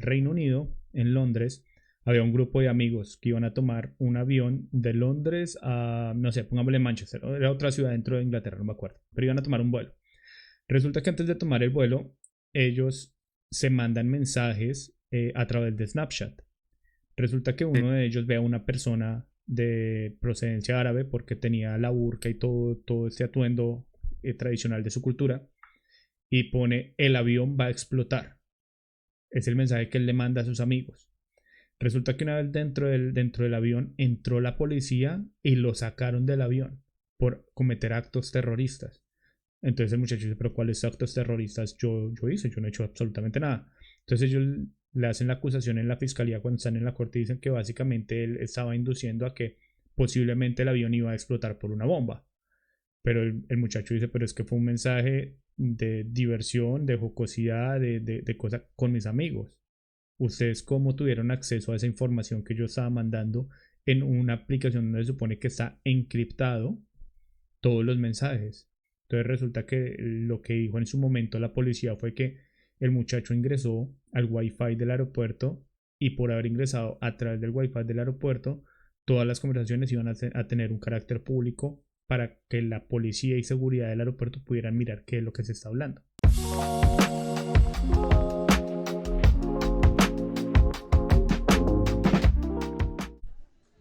Reino Unido, en Londres, había un grupo de amigos que iban a tomar un avión de Londres a, no sé, pongámosle Manchester, era otra ciudad dentro de Inglaterra, no me acuerdo, pero iban a tomar un vuelo. Resulta que antes de tomar el vuelo, ellos se mandan mensajes a través de Snapchat. Resulta que Sí. uno de ellos ve a una persona de procedencia árabe porque tenía la burka y todo este atuendo tradicional de su cultura y pone el avión va a explotar. Es el mensaje que él le manda a sus amigos. Resulta que una vez dentro del avión entró la policía y lo sacaron del avión por cometer actos terroristas. Entonces el muchacho dice, pero ¿cuáles actos terroristas yo hice? Yo no he hecho absolutamente nada. Entonces ellos le hacen la acusación en la fiscalía cuando están en la corte y dicen que básicamente él estaba induciendo a que posiblemente el avión iba a explotar por una bomba. Pero el muchacho dice, pero es que fue un mensaje de diversión, de jocosidad, de cosa con mis amigos. ¿Ustedes cómo tuvieron acceso a esa información que yo estaba mandando en una aplicación donde se supone que está encriptado todos los mensajes? Entonces resulta que lo que dijo en su momento la policía fue que el muchacho ingresó al wifi del aeropuerto y por haber ingresado a través del wifi del aeropuerto, todas las conversaciones iban a tener un carácter público para que la policía y seguridad del aeropuerto pudieran mirar qué es lo que se está hablando.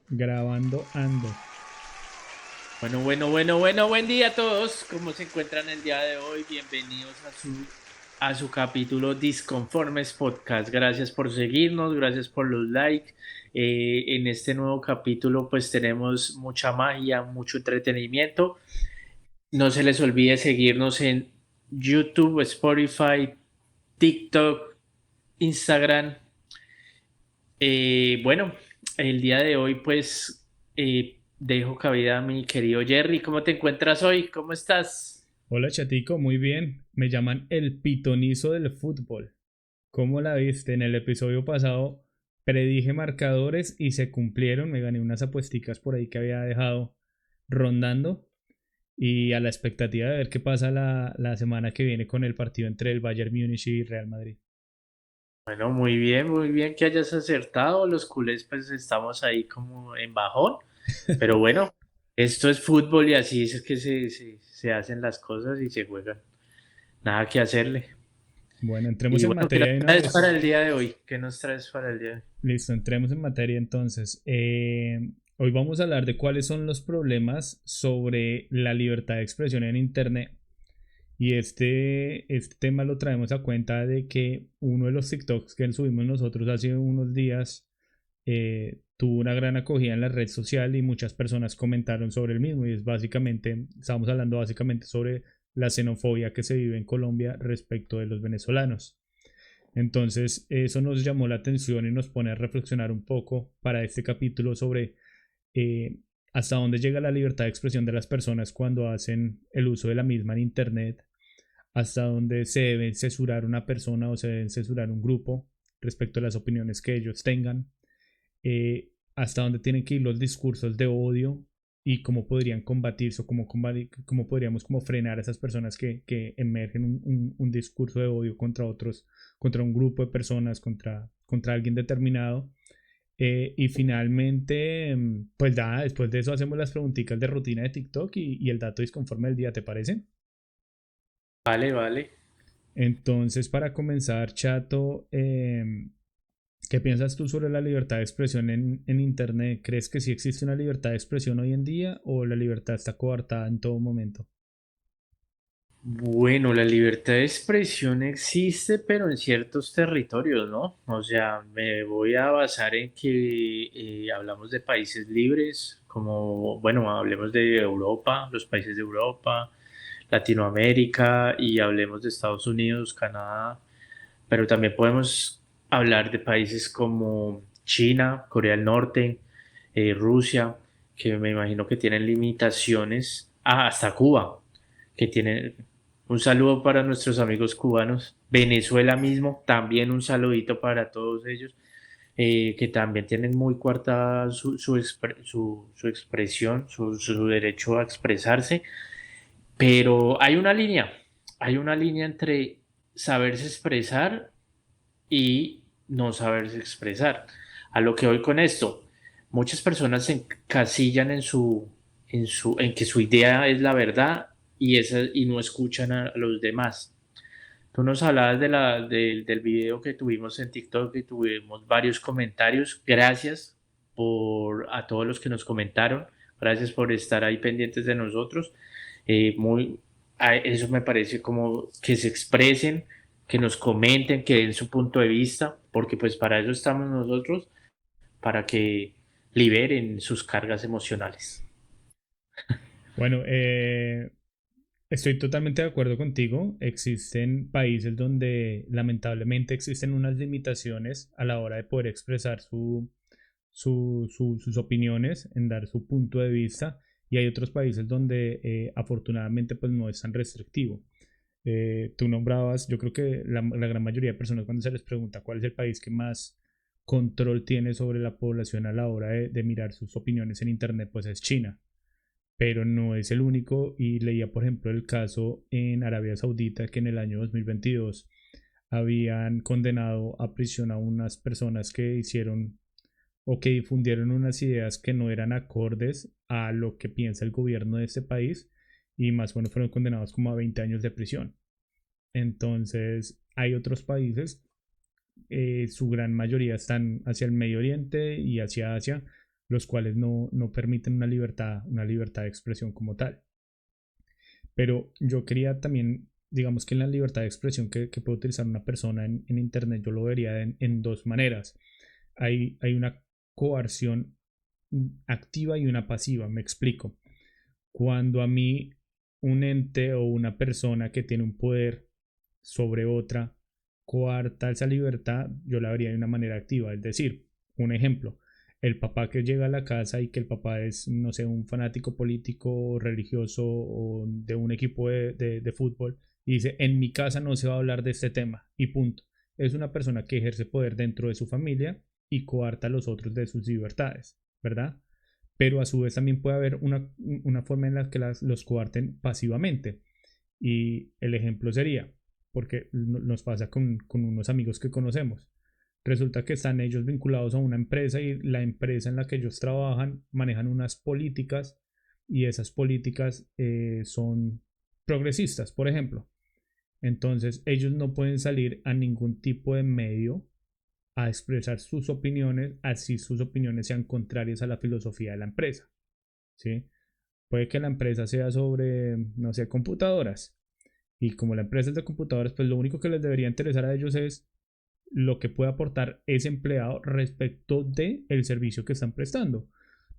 Grabando ando. Bueno, buen día a todos. ¿Cómo se encuentran el día de hoy? Bienvenidos a su capítulo Disconformes Podcast. Gracias por seguirnos, gracias por los likes. En este nuevo capítulo pues tenemos mucha magia, mucho entretenimiento. No se les olvide seguirnos en YouTube, Spotify, TikTok, Instagram. Bueno, el día de hoy pues dejo cabida a mi querido Jerry. ¿Cómo te encuentras hoy? ¿Cómo estás? Hola chatico, muy bien. Me llaman el pitonizo del fútbol. ¿Cómo la viste? En el episodio pasado predije marcadores y se cumplieron. Me gané unas apuesticas por ahí que había dejado rondando. Y a la expectativa de ver qué pasa la semana que viene con el partido entre el Bayern Múnich y Real Madrid. Bueno, muy bien que hayas acertado. Los culés pues estamos ahí como en bajón, pero bueno, esto es fútbol y así es que se hacen las cosas y se juegan. Nada que hacerle. Bueno, entremos Y en bueno, ¿qué nos materia de una traes para vez. el día de hoy? ¿Qué nos traes para el día de hoy? Listo, entremos en materia entonces. Hoy vamos a hablar de cuáles son los problemas sobre la libertad de expresión en Internet. Y este tema lo traemos a cuenta de que uno de los TikToks que subimos nosotros hace unos días tuvo una gran acogida en la red social y muchas personas comentaron sobre el mismo. Y es básicamente, estamos hablando básicamente sobre la xenofobia que se vive en Colombia respecto de los venezolanos. Entonces, eso nos llamó la atención y nos pone a reflexionar un poco para este capítulo sobre eh, hasta dónde llega la libertad de expresión de las personas cuando hacen el uso de la misma en Internet, hasta dónde se debe censurar una persona o se debe censurar un grupo respecto a las opiniones que ellos tengan, hasta dónde tienen que ir los discursos de odio y cómo podrían combatirse o cómo podríamos como frenar a esas personas que emergen un discurso de odio contra otros, contra un grupo de personas, contra alguien determinado. Y finalmente, pues nada, después de eso hacemos las preguntitas de rutina de TikTok y el dato disconforme del día, ¿te parece? Vale, vale. Entonces, para comenzar, Chato, ¿qué piensas tú sobre la libertad de expresión en Internet? ¿Crees que sí existe una libertad de expresión hoy en día o la libertad está coartada en todo momento? Bueno, la libertad de expresión existe, pero en ciertos territorios, ¿no? O sea, me voy a basar en que hablamos de países libres, como, bueno, hablemos de Europa, los países de Europa, Latinoamérica, y hablemos de Estados Unidos, Canadá, pero también podemos hablar de países como China, Corea del Norte, Rusia, que me imagino que tienen limitaciones, hasta Cuba, que tienen un saludo para nuestros amigos cubanos, Venezuela mismo, también un saludito para todos ellos, que también tienen muy coartada su expresión, su derecho a expresarse, pero hay una línea entre saberse expresar y no saberse expresar. A lo que voy con esto, muchas personas se encasillan en que su idea es la verdad y no escuchan a los demás. Tú nos hablabas del video que tuvimos en TikTok y tuvimos varios comentarios. Gracias a todos los que nos comentaron. Gracias por estar ahí pendientes de nosotros. Muy, eso me parece como que se expresen, que nos comenten, que den su punto de vista, porque pues para eso estamos nosotros, para que liberen sus cargas emocionales. Bueno, estoy totalmente de acuerdo contigo. Existen países donde lamentablemente existen unas limitaciones a la hora de poder expresar sus opiniones, en dar su punto de vista, y hay otros países donde afortunadamente pues no es tan restrictivo. Tú nombrabas, yo creo que la gran mayoría de personas cuando se les pregunta cuál es el país que más control tiene sobre la población a la hora de mirar sus opiniones en Internet, pues es China, pero no es el único. Y leía, por ejemplo, el caso en Arabia Saudita que en el año 2022 habían condenado a prisión a unas personas que hicieron o que difundieron unas ideas que no eran acordes a lo que piensa el gobierno de este país, y más o menos fueron condenados como a 20 años de prisión. Entonces, hay otros países, su gran mayoría están hacia el Medio Oriente y hacia Asia, los cuales no permiten una libertad de expresión como tal. Pero yo quería también, digamos que en la libertad de expresión que puede utilizar una persona en Internet, yo lo vería en dos maneras. Hay una coerción activa y una pasiva, me explico. Cuando a mí un ente o una persona que tiene un poder sobre otra coarta esa libertad, yo la vería de una manera activa. Es decir, un ejemplo, el papá que llega a la casa y que el papá es, no sé, un fanático político, religioso o de un equipo de fútbol, y dice, en mi casa no se va a hablar de este tema, y punto. Es una persona que ejerce poder dentro de su familia y coarta a los otros de sus libertades, ¿verdad? Pero a su vez también puede haber una forma en la que los coarten pasivamente. Y el ejemplo sería, porque nos pasa con unos amigos que conocemos. Resulta que están ellos vinculados a una empresa y la empresa en la que ellos trabajan manejan unas políticas, y esas políticas son progresistas, por ejemplo. Entonces ellos no pueden salir a ningún tipo de medio a expresar sus opiniones, así sus opiniones sean contrarias a la filosofía de la empresa. ¿Sí? Puede que la empresa sea sobre, no sé, computadoras. Y como la empresa es de computadoras, pues lo único que les debería interesar a ellos es lo que puede aportar ese empleado respecto del servicio que están prestando,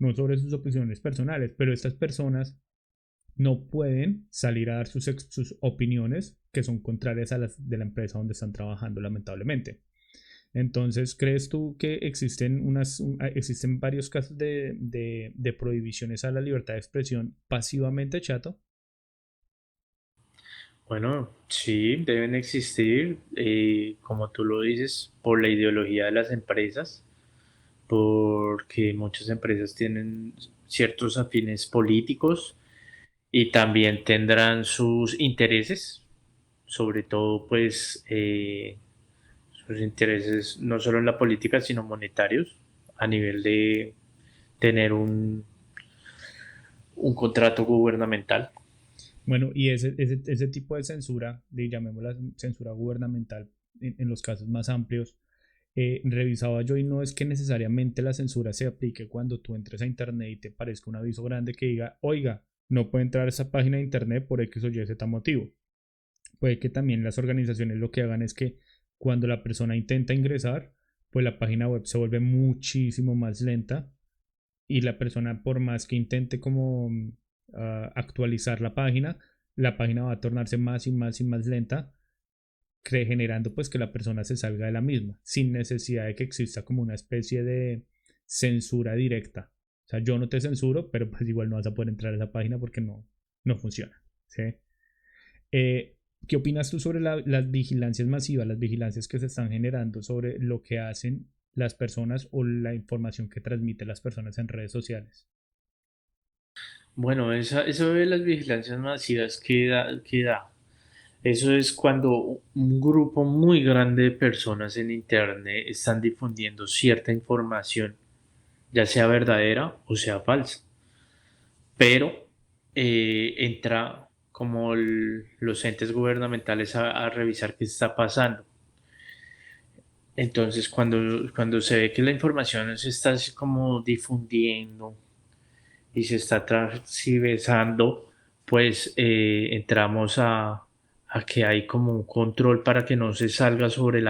no sobre sus opiniones personales. Pero estas personas no pueden salir a dar sus opiniones que son contrarias a las de la empresa donde están trabajando, lamentablemente. Entonces, ¿crees tú que existen varios casos de prohibiciones a la libertad de expresión pasivamente, Chato? Bueno, sí, deben existir, como tú lo dices, por la ideología de las empresas, porque muchas empresas tienen ciertos afines políticos y también tendrán sus intereses, sobre todo pues sus intereses no solo en la política, sino monetarios, a nivel de tener un contrato gubernamental. Bueno, y ese tipo de censura, llamémosla censura gubernamental en los casos más amplios, revisaba yo, y no es que necesariamente la censura se aplique cuando tú entres a internet y te parezca un aviso grande que diga, oiga, no puede entrar a esa página de internet por X o Y Z motivo. Puede que también las organizaciones lo que hagan es que cuando la persona intenta ingresar, pues la página web se vuelve muchísimo más lenta, y la persona, por más que intente como actualizar la página va a tornarse más y más y más lenta, generando pues que la persona se salga de la misma, sin necesidad de que exista como una especie de censura directa. O sea, yo no te censuro, pero pues igual no vas a poder entrar a esa página porque no funciona. ¿Sí? Eh, ¿Qué opinas tú sobre las vigilancias masivas, las vigilancias que se están generando sobre lo que hacen las personas o la información que transmiten las personas en redes sociales? Bueno, eso de las vigilancias masivas, ¿qué da? ¿Qué da? Eso es cuando un grupo muy grande de personas en Internet están difundiendo cierta información, ya sea verdadera o sea falsa, pero entra como los entes gubernamentales a revisar qué está pasando. Entonces, cuando se ve que la información se está así como difundiendo y se está transversando, pues entramos a que hay como un control para que no se salga sobre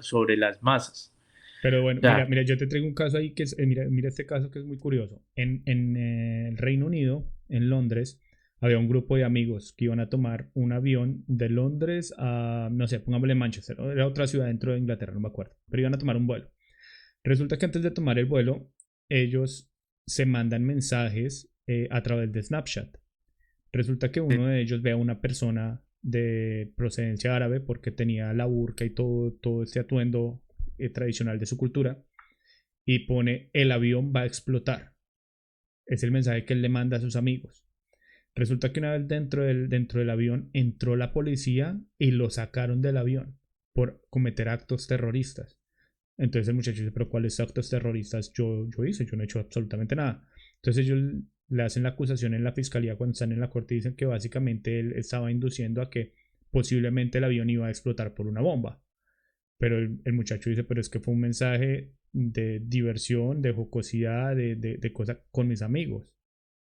sobre las masas. Pero bueno, O sea, mira, yo te traigo un caso ahí que es, mira este caso que es muy curioso. En el Reino Unido, en Londres, había un grupo de amigos que iban a tomar un avión de Londres a, no sé, pongámosle Manchester, ¿no? Era otra ciudad dentro de Inglaterra, no me acuerdo, pero iban a tomar un vuelo. Resulta que antes de tomar el vuelo, ellos se mandan mensajes a través de Snapchat. Resulta que uno de ellos ve a una persona de procedencia árabe porque tenía la burka y todo este atuendo tradicional de su cultura y pone el avión va a explotar. Es el mensaje que él le manda a sus amigos. Resulta que una vez dentro del avión entró la policía y lo sacaron del avión por cometer actos terroristas. Entonces el muchacho dice, pero ¿cuáles actos terroristas yo hice? Yo no he hecho absolutamente nada. Entonces ellos le hacen la acusación en la fiscalía cuando están en la corte y dicen que básicamente él estaba induciendo a que posiblemente el avión iba a explotar por una bomba. Pero el muchacho dice, pero es que fue un mensaje de diversión, de jocosidad, de cosas con mis amigos.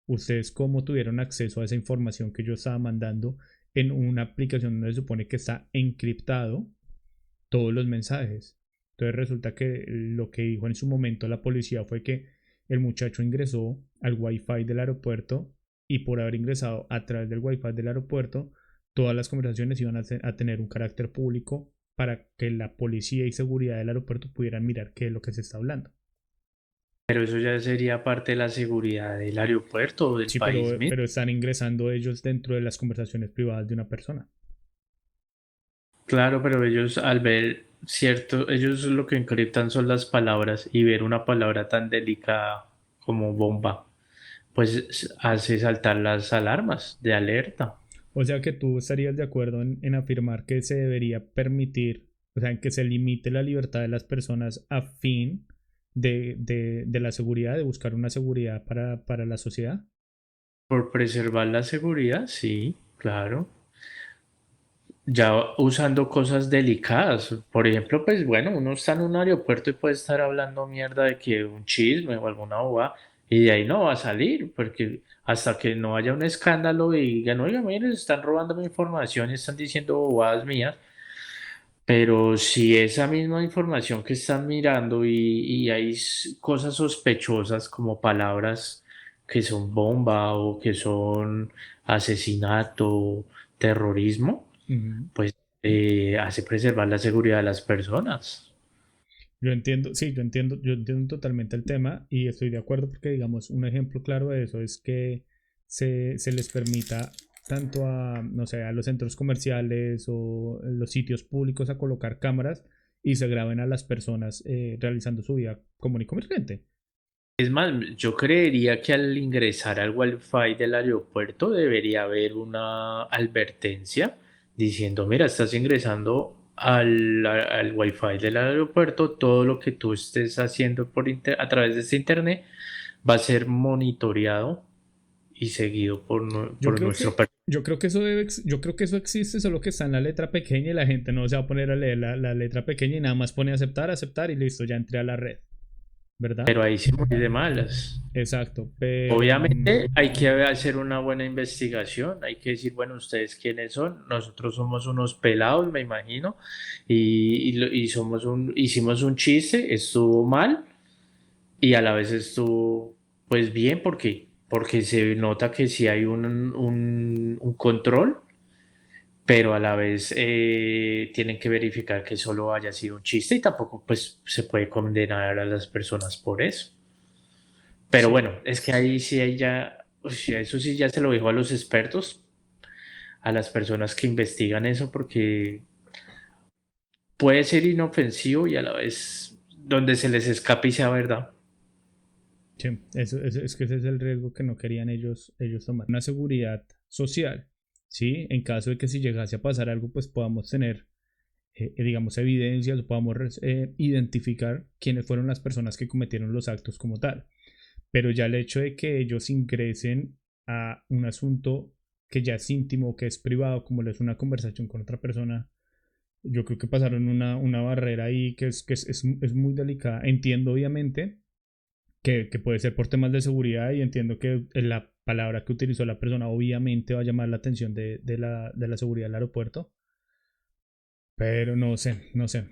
¿Ustedes cómo tuvieron acceso a esa información que yo estaba mandando en una aplicación donde se supone que está encriptado todos los mensajes? Entonces resulta que lo que dijo en su momento la policía fue que el muchacho ingresó al wifi del aeropuerto y por haber ingresado a través del wifi del aeropuerto, todas las conversaciones iban a tener un carácter público para que la policía y seguridad del aeropuerto pudieran mirar qué es lo que se está hablando. pero eso ya sería parte de la seguridad del aeropuerto o del Sí, país mismo. pero están ingresando ellos dentro de las conversaciones privadas de una persona. Claro, pero ellos al ver cierto, ellos lo que encriptan son las palabras y ver una palabra tan delicada como bomba, pues hace saltar las alarmas de alerta. O sea que tú estarías de acuerdo en afirmar que se debería permitir, o sea, en que se limite la libertad de las personas a fin de la seguridad, de buscar una seguridad para la sociedad. Por preservar la seguridad, sí, claro. Ya usando cosas delicadas. Por ejemplo, pues bueno, uno está en un aeropuerto y puede estar hablando mierda de que un chisme o alguna boba y de ahí no va a salir, porque hasta que no haya un escándalo y digan, oiga, miren, están robando mi información y están diciendo bobadas mías. Pero si esa misma información que están mirando y hay cosas sospechosas como palabras que son bomba o que son asesinato, terrorismo, Ujú. pues hace preservar la seguridad de las personas. Yo entiendo, sí, yo entiendo totalmente el tema y estoy de acuerdo porque, digamos, un ejemplo claro de eso es que se les permita tanto a, no sé, a los centros comerciales o los sitios públicos a colocar cámaras y se graben a las personas realizando su vida común y corriente. Es más, yo creería que al ingresar al Wi-Fi del aeropuerto debería haber una advertencia diciendo, mira, estás ingresando al Wi-Fi del aeropuerto, todo lo que tú estés haciendo a través de este internet va a ser monitoreado y seguido Yo por creo nuestro que, yo creo que eso yo creo que eso existe, solo que está en la letra pequeña y la gente no se va a poner a leer la letra pequeña y nada más pone aceptar, aceptar y listo, ya entré a la red, ¿verdad? pero ahí sí muy de malas. Exacto, pero Obviamente hay que hacer una buena investigación, hay que decir, bueno, ustedes quiénes son, nosotros somos unos pelados, me imagino, y hicimos un chiste, estuvo mal y a la vez estuvo pues bien porque se nota que sí hay un control, pero a la vez tienen que verificar que solo haya sido un chiste y tampoco pues se puede condenar a las personas por eso. Pero sí, bueno, es que ahí sí, ahí ya, o sea, eso sí ya se lo dijo a los expertos, a las personas que investigan eso, porque puede ser inofensivo y a la vez donde se les escape y sea verdad. sí, es que ese es el riesgo que no querían ellos tomar. Una seguridad social. ¿sí? En caso de que si llegase a pasar algo, pues podamos tener, digamos, evidencias o podamos identificar quiénes fueron las personas que cometieron los actos como tal. Pero ya el hecho de que ellos ingresen a un asunto que ya es íntimo, que es privado, como lo es una conversación con otra persona, yo creo que pasaron una barrera ahí que es muy delicada. Entiendo obviamente que puede ser por temas de seguridad y entiendo que la palabra que utilizó la persona obviamente va a llamar la atención de la seguridad del aeropuerto, pero no sé, no sé,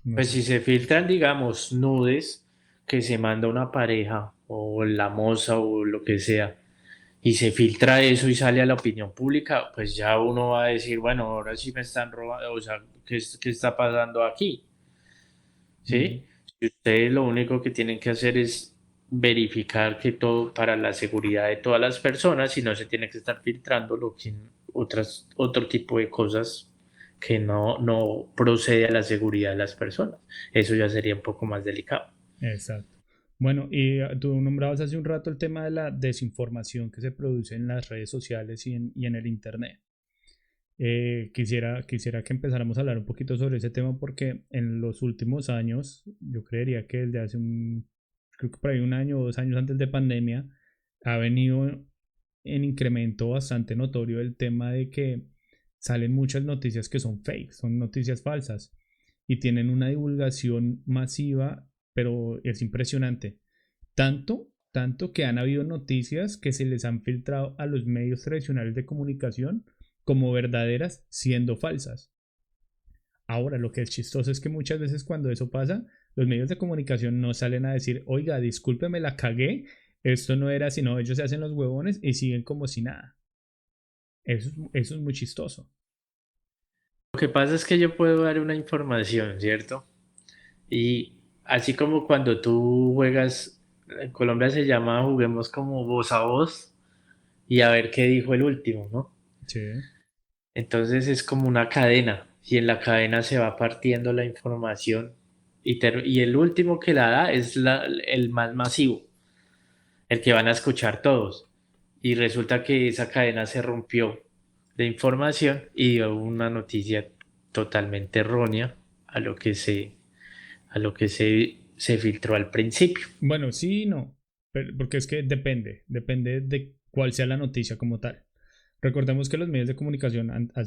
no Pues sé. si se filtran, digamos, nudes que se manda una pareja o la moza o lo que sea, y se filtra eso y sale a la opinión pública, pues ya uno va a decir, bueno, ahora sí me están robando, o sea, ¿qué está pasando aquí? Mm, ¿Sí? Si ustedes lo único que tienen que hacer es verificar que todo para la seguridad de todas las personas y no se tiene que estar filtrando otro tipo de cosas que no procede a la seguridad de las personas. Eso ya sería un poco más delicado. exacto. Bueno, y tú nombrabas hace un rato el tema de la desinformación que se produce en las redes sociales y en el Internet. Quisiera que empezáramos a hablar un poquito sobre ese tema porque en los últimos años, yo creería que desde hace creo que por ahí un año o 2 años antes de pandemia, ha venido en incremento bastante notorio el tema de que salen muchas noticias que son fake, son noticias falsas y tienen una divulgación masiva, pero es impresionante. Tanto que han habido noticias que se les han filtrado a los medios tradicionales de comunicación como verdaderas siendo falsas. Ahora, lo que es chistoso es que muchas veces cuando eso pasa, los medios de comunicación no salen a decir, oiga, discúlpeme, la cagué, esto no era, sino ellos se hacen los huevones y siguen como si nada. Eso es muy chistoso. Lo que pasa es que yo puedo dar una información, ¿cierto? Y así como cuando tú juegas, en Colombia se llama juguemos como voz a voz y a ver qué dijo el último, ¿no? Sí, Entonces es como una cadena y en la cadena se va partiendo la información y el último que la da es el más masivo, el que van a escuchar todos. Y resulta que esa cadena se rompió de información y dio una noticia totalmente errónea a lo que se filtró al principio. bueno, sí y no, porque es que depende de cuál sea la noticia como tal. Recordemos que los medios de comunicación antes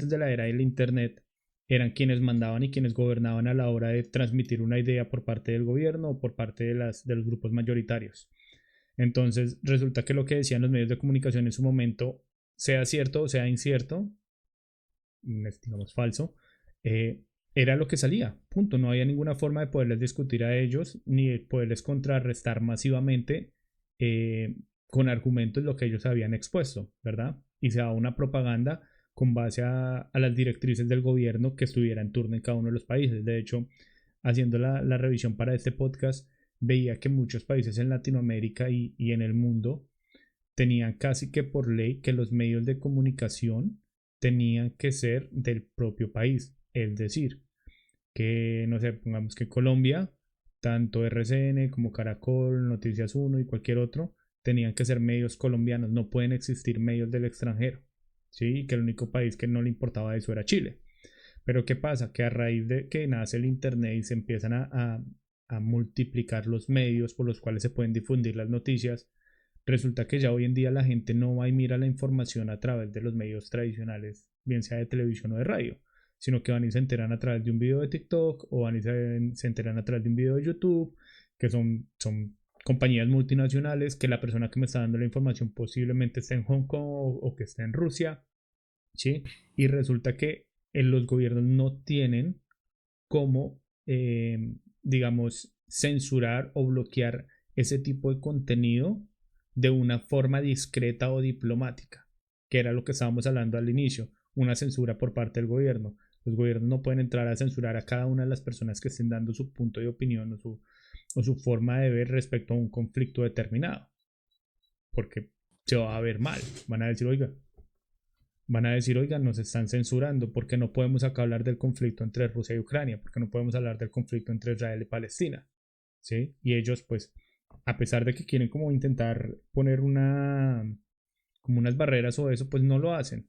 de la era del Internet eran quienes mandaban y quienes gobernaban a la hora de transmitir una idea por parte del gobierno o por parte de los grupos mayoritarios. Entonces, resulta que lo que decían los medios de comunicación en su momento, sea cierto o sea incierto, digamos falso, eh, era lo que salía. Punto. No había ninguna forma de poderles discutir a ellos ni de poderles contrarrestar masivamente eh, con argumentos lo que ellos habían expuesto, ¿verdad? Y se daba una propaganda con base a las directrices del gobierno que estuviera en turno en cada uno de los países. De hecho, haciendo la revisión para este podcast, veía que muchos países en Latinoamérica y en el mundo tenían casi que por ley que los medios de comunicación tenían que ser del propio país. Es decir, que, no sé, pongamos que Colombia, tanto RCN como Caracol, Noticias Uno y cualquier otro, tenían que ser medios colombianos, no pueden existir medios del extranjero, ¿sí? Que el único país que no le importaba eso era Chile. Pero ¿qué pasa? Que a raíz de que nace el Internet y se empiezan a multiplicar los medios por los cuales se pueden difundir las noticias, resulta que ya hoy en día la gente no va y mira la información a través de los medios tradicionales, bien sea de televisión o de radio, sino que van y se enteran a través de un video de TikTok o van y se enteran a través de un video de YouTube, que son compañías multinacionales, que la persona que me está dando la información posiblemente esté en Hong Kong o que esté en Rusia, ¿sí? Y resulta que los gobiernos no tienen cómo, digamos, censurar o bloquear ese tipo de contenido de una forma discreta o diplomática, que era lo que estábamos hablando al inicio, una censura por parte del gobierno. Los gobiernos no pueden entrar a censurar a cada una de las personas que estén dando su punto de opinión o su forma de ver respecto a un conflicto determinado, porque se va a ver mal. Van a decir, oiga, nos están censurando porque no podemos acá hablar del conflicto entre Rusia y Ucrania, porque no podemos hablar del conflicto entre Israel y Palestina, ¿sí? Y ellos, pues, a pesar de que quieren como intentar poner como unas barreras o eso, pues no lo hacen.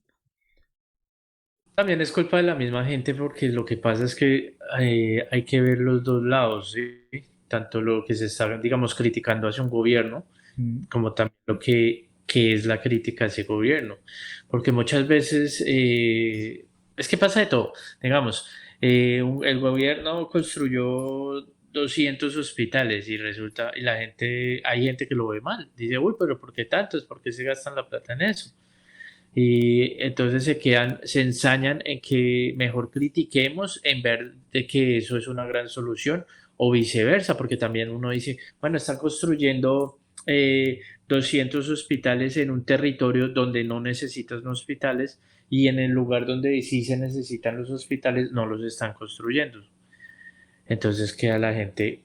También es culpa de la misma gente porque lo que pasa es que hay que ver los dos lados, ¿sí? Tanto lo que se está, digamos, criticando hacia un gobierno, Mm, como también lo que es la crítica a ese gobierno. Porque muchas veces es que pasa de todo. Digamos, el gobierno construyó 200 hospitales y resulta, y la gente, hay gente que lo ve mal. Dice, uy, pero ¿por qué tantos? ¿Por qué se gastan la plata en eso? Y entonces se quedan, se ensañan en que mejor critiquemos en ver de que eso es una gran solución o viceversa, porque también uno dice, bueno, están construyendo 200 hospitales en un territorio donde no necesitas hospitales y en el lugar donde sí se necesitan los hospitales no los están construyendo. Entonces queda la gente,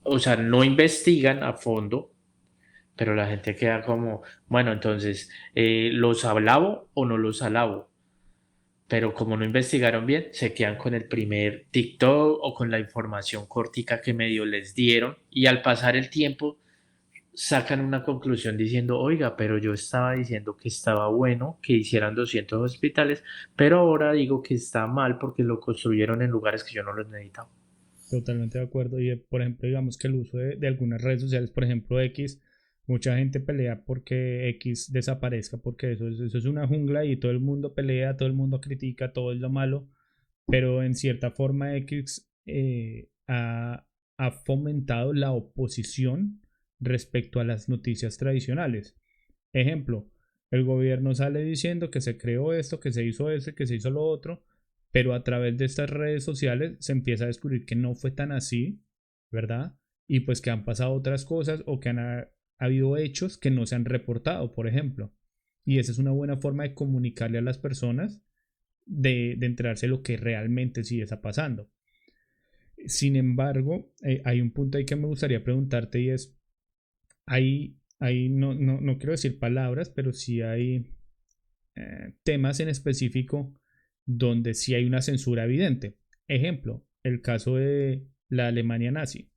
o sea, no investigan a fondo, pero la gente queda como, bueno, entonces, ¿los alabo o no los alabo? Pero como no investigaron bien, se quedan con el primer TikTok o con la información cortica que medio les dieron y al pasar el tiempo sacan una conclusión diciendo, oiga, pero yo estaba diciendo que estaba bueno que hicieran 200 hospitales, pero ahora digo que está mal porque lo construyeron en lugares que yo no los necesitaba. totalmente de acuerdo. Y por ejemplo, digamos que el uso de algunas redes sociales, por ejemplo X, mucha gente pelea porque X desaparezca, porque eso es una jungla y todo el mundo pelea, todo el mundo critica, todo es lo malo, pero en cierta forma X ha fomentado la oposición respecto a las noticias tradicionales. Ejemplo, el gobierno sale diciendo que se creó esto, que se hizo eso, que se hizo lo otro, pero a través de estas redes sociales se empieza a descubrir que no fue tan así, ¿verdad? Y pues que han pasado otras cosas o que ha habido hechos que no se han reportado, por ejemplo. Y esa es una buena forma de comunicarle a las personas de enterarse de lo que realmente sí está pasando. Sin embargo, hay un punto ahí que me gustaría preguntarte y es, hay no quiero decir palabras, pero sí hay temas en específico donde sí hay una censura evidente. Ejemplo, el caso de la Alemania nazi.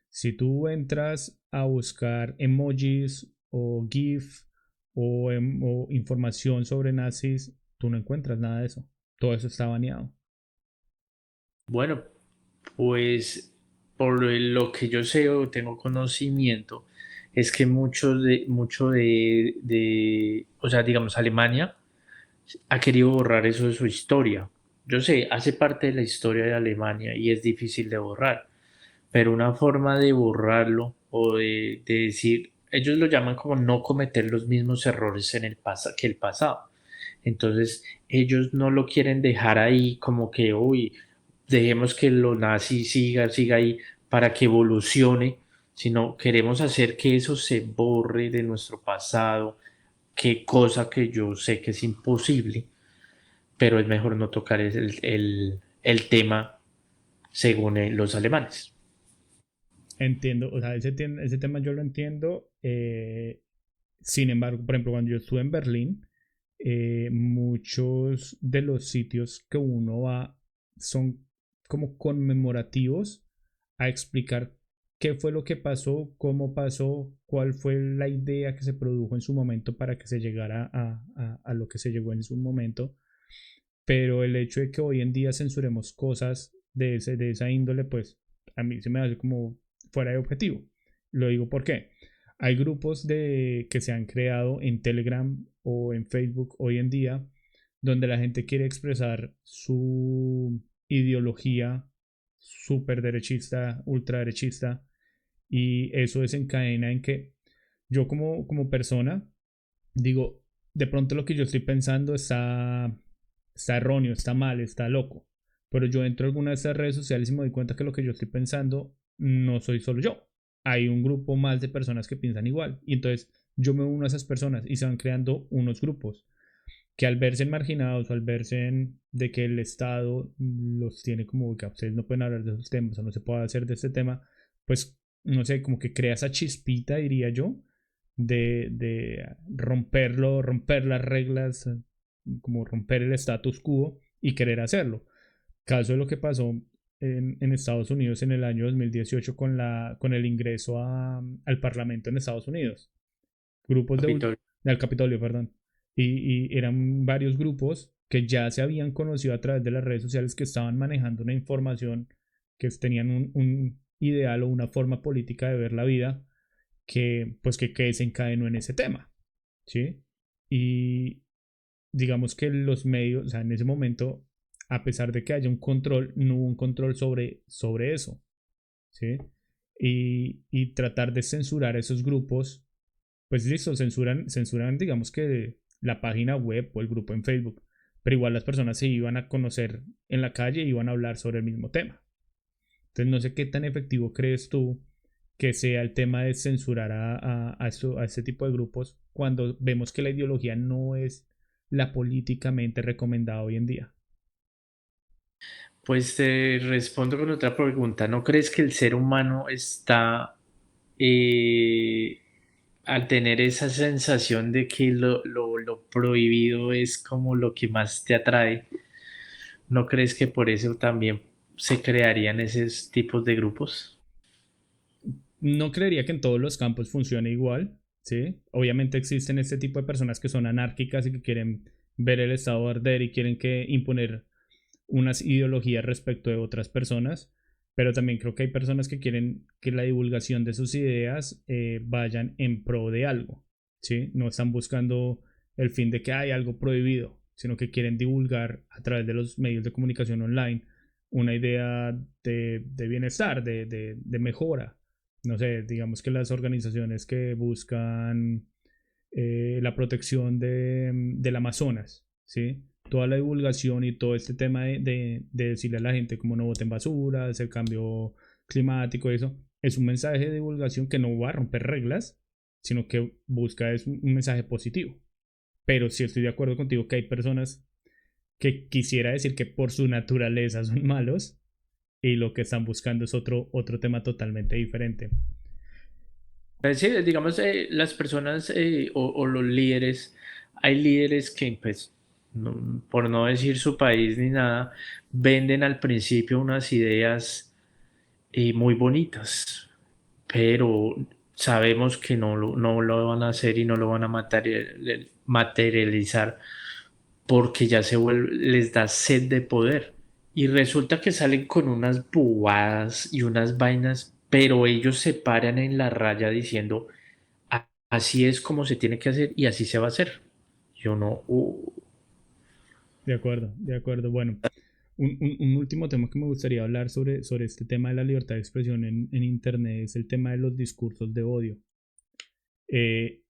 Si tú entras a buscar emojis o GIF o información sobre nazis, tú no encuentras nada de eso. Todo eso está baneado. Bueno, pues por lo que yo sé o tengo conocimiento, es que o sea, digamos, Alemania ha querido borrar eso de su historia. Yo sé, hace parte de la historia de Alemania y es difícil de borrar, pero una forma de borrarlo o de decir, ellos lo llaman como no cometer los mismos errores en que el pasado. Entonces, ellos no lo quieren dejar ahí como que, uy, dejemos que lo nazi siga ahí para que evolucione, sino queremos hacer que eso se borre de nuestro pasado, que cosa que yo sé que es imposible, pero es mejor no tocar el tema según los alemanes. Entiendo, o sea, ese tema yo lo entiendo. Sin embargo, por ejemplo, cuando yo estuve en Berlín, muchos de los sitios que uno va son como conmemorativos a explicar qué fue lo que pasó, cómo pasó, cuál fue la idea que se produjo en su momento para que se llegara a lo que se llegó en su momento. Pero el hecho de que hoy en día censuremos cosas de esa índole, pues a mí se me hace como fuera de objetivo. Lo digo porque hay grupos que se han creado en Telegram o en Facebook hoy en día donde la gente quiere expresar su ideología súper derechista, ultraderechista, y eso desencadena en que yo como persona digo, de pronto lo que yo estoy pensando está erróneo, está mal, está loco. Pero yo entro a alguna de estas redes sociales y me doy cuenta que lo que yo estoy pensando no soy solo yo. Hay un grupo más de personas que piensan igual. Y entonces yo me uno a esas personas y se van creando unos grupos que al verse marginados o al verse de que el Estado los tiene como que ustedes no pueden hablar de esos temas o no se puede hacer de este tema, pues no sé, como que crea esa chispita, diría yo, de romperlo, romper las reglas, como romper el status quo y querer hacerlo. Caso de lo que pasó en Estados Unidos en el año 2018 con el ingreso al Parlamento en Estados Unidos. Grupos de, Capitolio. Al Capitolio, perdón. Y eran varios grupos que ya se habían conocido a través de las redes sociales que estaban manejando una información, que tenían un ideal o una forma política de ver la vida que pues que desencadenó en ese tema, ¿sí? Y digamos que los medios, o sea, en ese momento, a pesar de que haya un control, no hubo un control sobre eso, ¿sí? Y tratar de censurar a esos grupos, pues listo, censuran, digamos que la página web o el grupo en Facebook, pero igual las personas se iban a conocer en la calle y iban a hablar sobre el mismo tema. Entonces no sé qué tan efectivo crees tú que sea el tema de censurar a este tipo de grupos cuando vemos que la ideología no es la políticamente recomendada hoy en día. Pues te respondo con otra pregunta. ¿No crees que el ser humano está, eh, al tener esa sensación de que lo prohibido es como lo que más te atrae, no crees que por eso también se crearían esos tipos de grupos? No creería que en todos los campos funcione igual, ¿sí? Obviamente existen este tipo de personas que son anárquicas y que quieren ver el estado arder y quieren que imponer unas ideologías respecto de otras personas, pero también creo que hay personas que quieren que la divulgación de sus ideas vayan en pro de algo, ¿sí? No están buscando el fin de que hay algo prohibido, sino que quieren divulgar a través de los medios de comunicación online una idea de bienestar, de mejora. No sé, digamos que las organizaciones que buscan la protección del Amazonas, ¿sí? Toda la divulgación y todo este tema de decirle a la gente cómo no boten basuras, el cambio climático, eso, es un mensaje de divulgación que no va a romper reglas, sino que busca es un mensaje positivo. Pero sí estoy de acuerdo contigo que hay personas que quisiera decir que por su naturaleza son malos y lo que están buscando es otro tema totalmente diferente. Pues sí, digamos, las personas o los líderes, hay líderes que, pues, por no decir su país ni nada, venden al principio unas ideas muy bonitas, pero sabemos que no lo van a hacer y no lo van a materializar porque ya les da sed de poder. Y resulta que salen con unas bobadas y unas vainas, pero ellos se paran en la raya diciendo: Así es como se tiene que hacer y así se va a hacer". Yo no, De acuerdo, de acuerdo. Bueno, un último tema que me gustaría hablar sobre este tema de la libertad de expresión en Internet es el tema de los discursos de odio. Eh,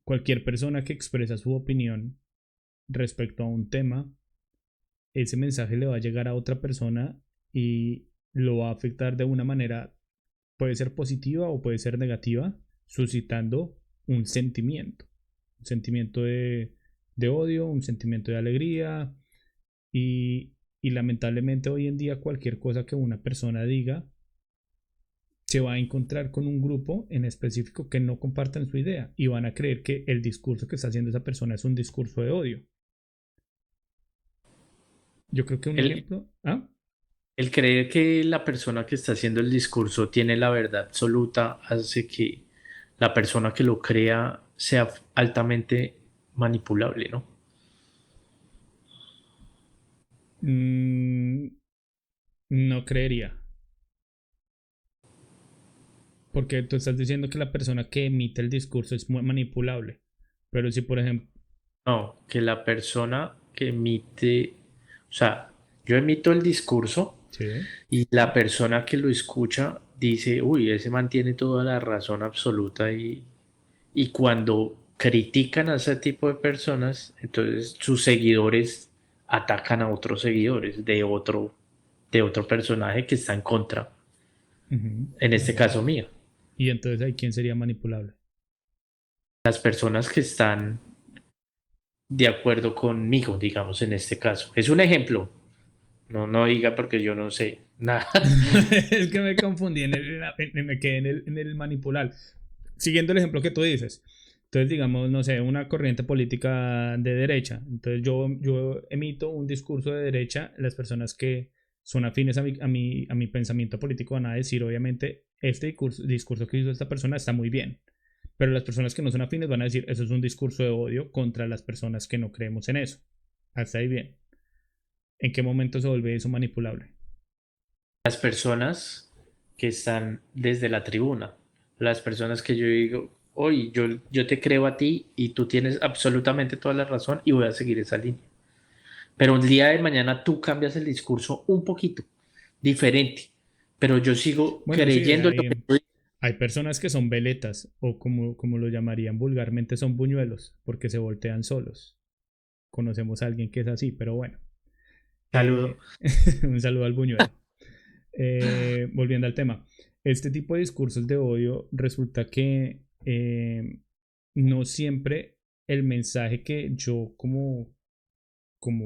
Cualquier persona que expresa su opinión respecto a un tema, ese mensaje le va a llegar a otra persona y lo va a afectar de una manera, puede ser positiva o puede ser negativa, suscitando un sentimiento de odio, un sentimiento de alegría y lamentablemente hoy en día cualquier cosa que una persona diga se va a encontrar con un grupo en específico que no compartan su idea y van a creer que el discurso que está haciendo esa persona es un discurso de odio. Yo creo que un el, ejemplo, ¿ah? el creer que la persona que está haciendo el discurso tiene la verdad absoluta hace que la persona que lo crea sea altamente manipulable, ¿no? Mm, no creería, porque tú estás diciendo que la persona que emite el discurso es muy manipulable, pero si por ejemplo, No, que la persona que emite, o sea, yo emito el discurso sí, y la persona que lo escucha dice: uy, ese mantiene toda la razón absoluta. Y cuando critican a ese tipo de personas, entonces sus seguidores atacan a otros seguidores de otro personaje que está en contra, ujú, en este caso mío. y entonces ahí quién sería manipulable. Las personas que están de acuerdo conmigo, digamos, en este caso. Es un ejemplo. No diga porque yo no sé nada. Es que me confundí me quedé en el manipular. Siguiendo el ejemplo que tú dices. Entonces, digamos, no sé, una corriente política de derecha. Entonces, yo emito un discurso de derecha. Las personas que son afines a mi pensamiento político van a decir, obviamente, este discurso que hizo esta persona está muy bien. Pero las personas que no son afines van a decir, eso es un discurso de odio contra las personas que no creemos en eso. Hasta ahí bien. ¿En qué momento se vuelve eso manipulable? Las personas que están desde la tribuna, las personas que yo digo, oye, yo te creo a ti y tú tienes absolutamente toda la razón y voy a seguir esa línea. Pero el día de mañana tú cambias el discurso un poquito, diferente, pero yo sigo Bueno, sí, creyendo en lo que tú dices. hay personas que son veletas, o como lo llamarían vulgarmente, son buñuelos, porque se voltean solos. Conocemos a alguien que es así, pero bueno. Saludo. Un saludo al buñuelo. Volviendo al tema, este tipo de discursos de odio resulta que no siempre el mensaje que yo como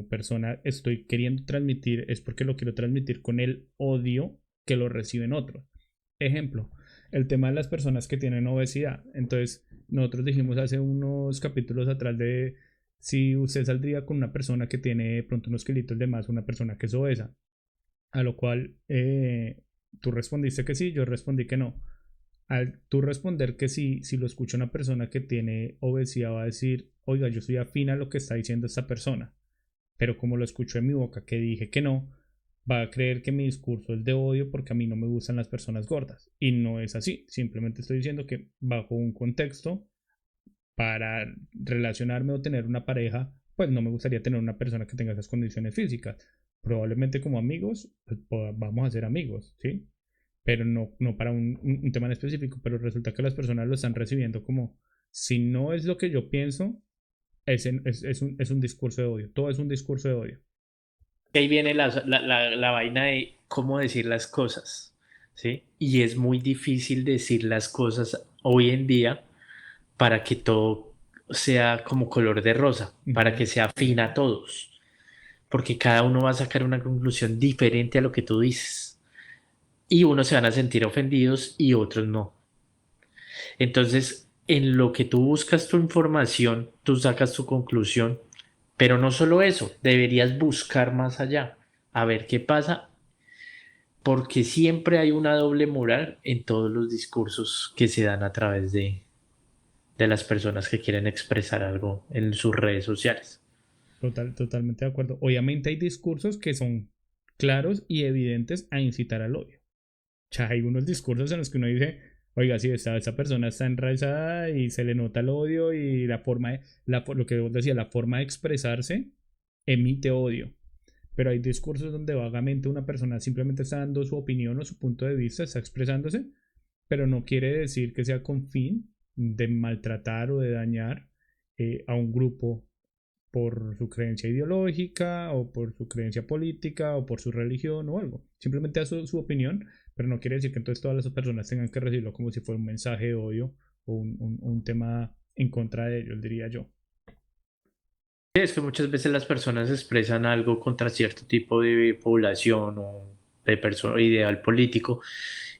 persona estoy queriendo transmitir es porque lo quiero transmitir con el odio que lo reciben otros. Ejemplo, el tema de las personas que tienen obesidad. Entonces, nosotros dijimos hace unos capítulos atrás de si usted saldría con una persona que tiene de pronto unos kilitos de más, una persona que es obesa, a lo cual tú respondiste que sí, yo respondí que no. Al tú responder que sí, si lo escucha una persona que tiene obesidad va a decir, oiga, yo soy afín a lo que está diciendo esta persona, pero como lo escucho en mi boca que dije que no, va a creer que mi discurso es de odio porque a mí no me gustan las personas gordas. Y no es así, simplemente estoy diciendo que bajo un contexto para relacionarme o tener una pareja, pues no me gustaría tener una persona que tenga esas condiciones físicas. Probablemente como amigos, pues, vamos a ser amigos, ¿sí? Pero no para un tema en específico, pero resulta que las personas lo están recibiendo como, si no es lo que yo pienso, es un discurso de odio, todo es un discurso de odio. Ahí viene la vaina de cómo decir las cosas, ¿sí? Y es muy difícil decir las cosas hoy en día para que todo sea como color de rosa, para Ujú. que sea afín a todos, porque cada uno va a sacar una conclusión diferente a lo que tú dices. Y unos se van a sentir ofendidos y otros no. Entonces, en lo que tú buscas tu información, tú sacas tu conclusión, pero no solo eso, deberías buscar más allá, a ver qué pasa, porque siempre hay una doble moral en todos los discursos que se dan a través de las personas que quieren expresar algo en sus redes sociales. Totalmente de acuerdo. Obviamente hay discursos que son claros y evidentes a incitar al odio. O sea, hay unos discursos en los que uno dice, oiga, si esta persona está enraizada y se le nota el odio y la forma de, lo que vos decías, la forma de expresarse emite odio. Pero hay discursos donde vagamente una persona simplemente está dando su opinión o su punto de vista, está expresándose, pero no quiere decir que sea con fin de maltratar o de dañar a un grupo por su creencia ideológica o por su creencia política o por su religión o algo. Simplemente da su opinión, pero no quiere decir que entonces todas las personas tengan que recibirlo como si fuera un mensaje de odio o un tema en contra de ellos, diría yo. Es que muchas veces las personas expresan algo contra cierto tipo de población o de persona, ideal político